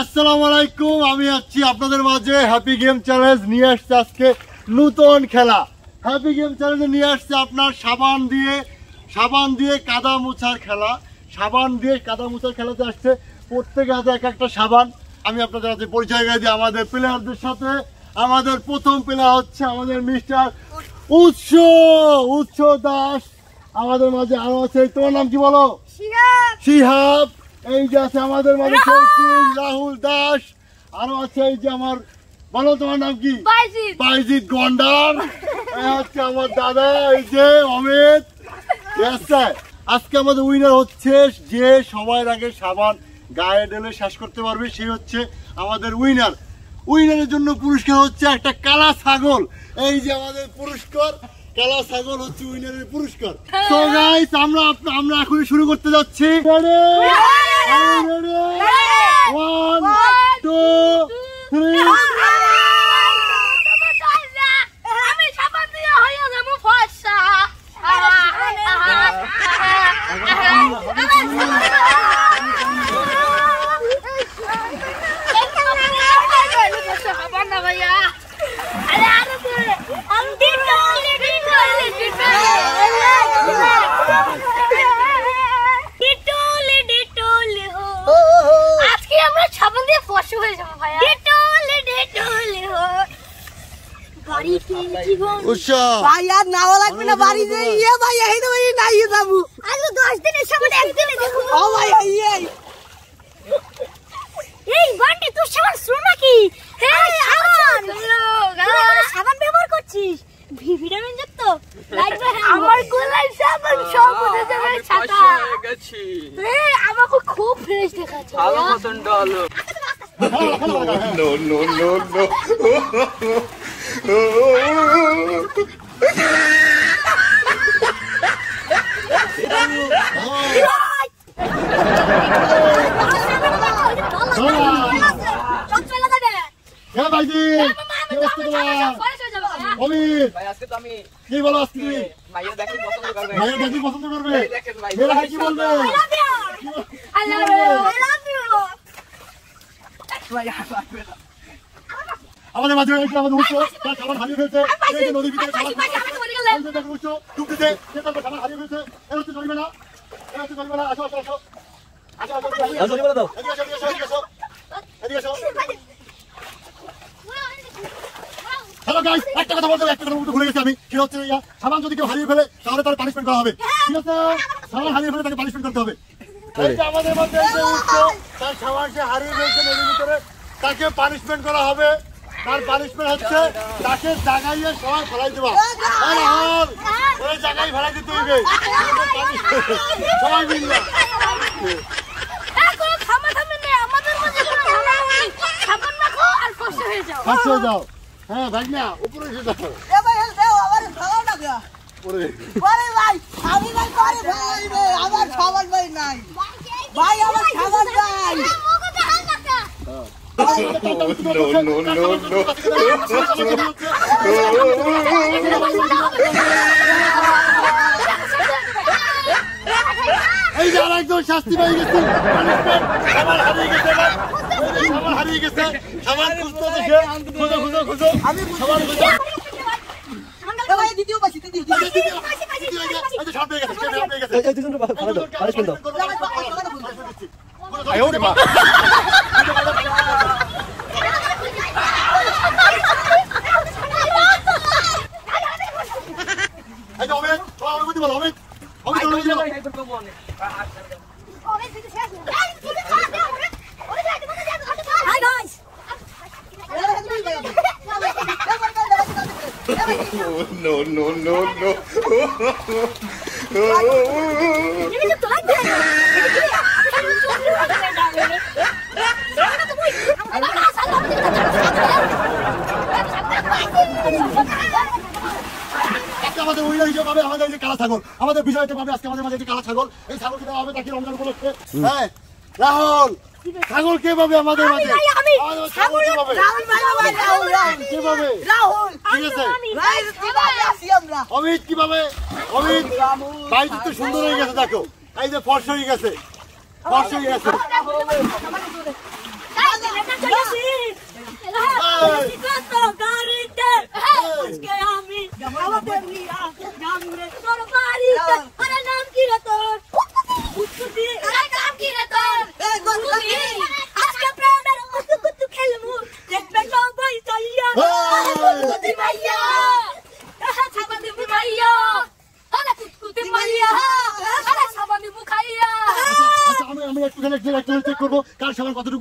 আসসালামু আলাইকুম, আমি আছি আপনাদের মাঝে। হ্যাপি গেম চ্যালেঞ্জ নিয়ে আসছে আজকে নতুন খেলা। হ্যাপি গেম চ্যালেঞ্জে নিয়ে আসছে আপনার সাবান দিয়ে কাদা মোছার খেলা। সাবান দিয়ে কাদা মোছার খেলাতে আসছে প্রত্যেকে হাতে এক একটা সাবান। আমি আপনাদের হাতে পরিচয় করে দিই আমাদের প্লেয়ারদের সাথে। আমাদের প্রথম প্লেয়ার হচ্ছে আমাদের মিস্টার উৎস দাস। আমাদের মাঝে আরো আছে, তোমার নাম কি বলো? শিহাব। এই যে আছে আমাদের মাঝে রাহুল দাস। আরো আছে এই যে আমার, বলো তোমার নাম কি? বাইজিৎ গন্ডার। হচ্ছে আমার দাদা এই যে অমিত। আজকে আমাদের উইনার হচ্ছে যে সবার আগে সাবান গায়ে ঢেলে শেষ করতে পারবে, সে হচ্ছে আমাদের উইনার। উইনারের জন্য পুরস্কার হচ্ছে একটা কালা ছাগল। এই যে আমাদের পুরস্কার, কালা ছাগল হচ্ছে উইনারের পুরস্কার। তো গাইস আমরা এখনই শুরু করতে যাচ্ছি। রেডি? 1 2 3। খুব ফ্রেশ দেখাচ্ছে। কি বলো আজকে তুমি? ভাইয়া দেখি পছন্দ করবে, মেয়েরা কি বলবে? I love you. আমাদের মাঝে আমাদের উৎস তার খাবার হারিয়ে ফেলছে। এই যে নদীর ভিতরে খাবার উৎস ডুবতেছে, সে তার খাবার হারিয়ে ফেলছে। এর হচ্ছে চলবে না, আসো আসো আসো আসো আসো চলবে দাও। এদিকে আসো। হ্যালো গাইস, একটা কথা বলতে ভুলে গেছি আমি। কি হচ্ছে সাবান যদি কেউ হারিয়ে ফেলে তাহলে তার পানিশমেন্ট করা হবে। ঠিক আছে, সাবান হারিয়ে ফেলে তাকে পানিশমেন্ট করতে হবে। আমাদের মধ্যে তার সাবান সে হারিয়ে ফেলছে নদীর ভিতরে, তাকে পানিশমেন্ট করা হবে। তার পানিশমেন্ট হচ্ছে তাকে জাগাইয়ে সবাই ফেলাই দেবা। ওই জায়গায় ফেলাই দিতে হইবে সবাই মিললে। যাও। হ্যাঁ ভাই না, উপরে এসে যাও। আমার খাবার ভাই নাই ভাই, আমার খাবার নাই। এই যে আর একজন শাস্তি পেয়ে গেছে, সাবান হারিয়ে গেছে। সাবান খুঁজতে খুঁজো সাবান খুঁজো। দ্বিতীয় পাশে আমাদের উইনার হিসেবে পাবে আমাদের এই যে কালা ছাগল। আমাদের বিজয়টা পাবে আজকে আমাদের মাঝে যে কালা ছাগল। এই ছাগলকে দেওয়া হবে তাকে রমজান উপলক্ষে। হ্যাঁ রাহুল, ছাগল কে পাবে আমাদের মাঝে? অমিত কি পাবে? অমিত ভাই তো সুন্দর হয়ে গেছে, দেখো এই যে ফর্স হয়ে গেছে।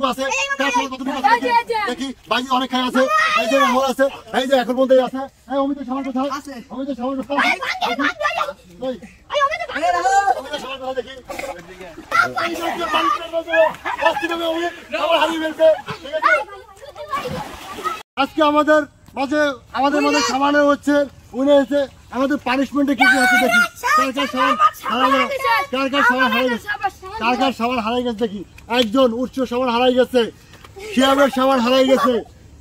কতটুকু আছে কার সাবাল কতটুকু আছে দেখি ভাই অনেক খাই আছে এই যে রাহুল আছে এই যে এখন বন্ধই আছে এই অমিতের সাবাল কোথায় আছে। অমিতের সাবাল কোথায় কই আরে রাহুল অমিতের সাবাল কোথায় দেখি এই যে মানুষের মধ্যে অস্থিরভাবে অমিত সাবাল হারিয়ে ফেলছে ঠিক আছে আজকে আমাদের মাঝে সামান্য হচ্ছে উনি হচ্ছে আমাদের পানিশমেন্টে কি হচ্ছে দেখি কার সাবাল হারাই গেছে দেখি একজন উৎস সাবাল হারাই গেছে শিয়াবের সাবাল হারাই গেছে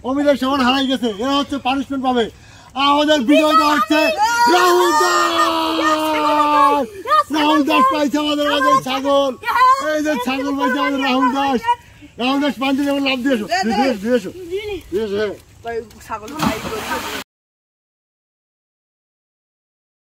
অমিতের সাবাল হারাই গেছে এরা হচ্ছে পানিশমেন্ট পাবে আমাদের বিজয়টা হচ্ছে রাহুল দাস পাইছে আমাদের মাঝে ছাগল এই যে ছাগল পাইছে আমাদের রাহুল দাস পাঞ্চে যেমন লাভ দিয়েছো ভাই ছাগল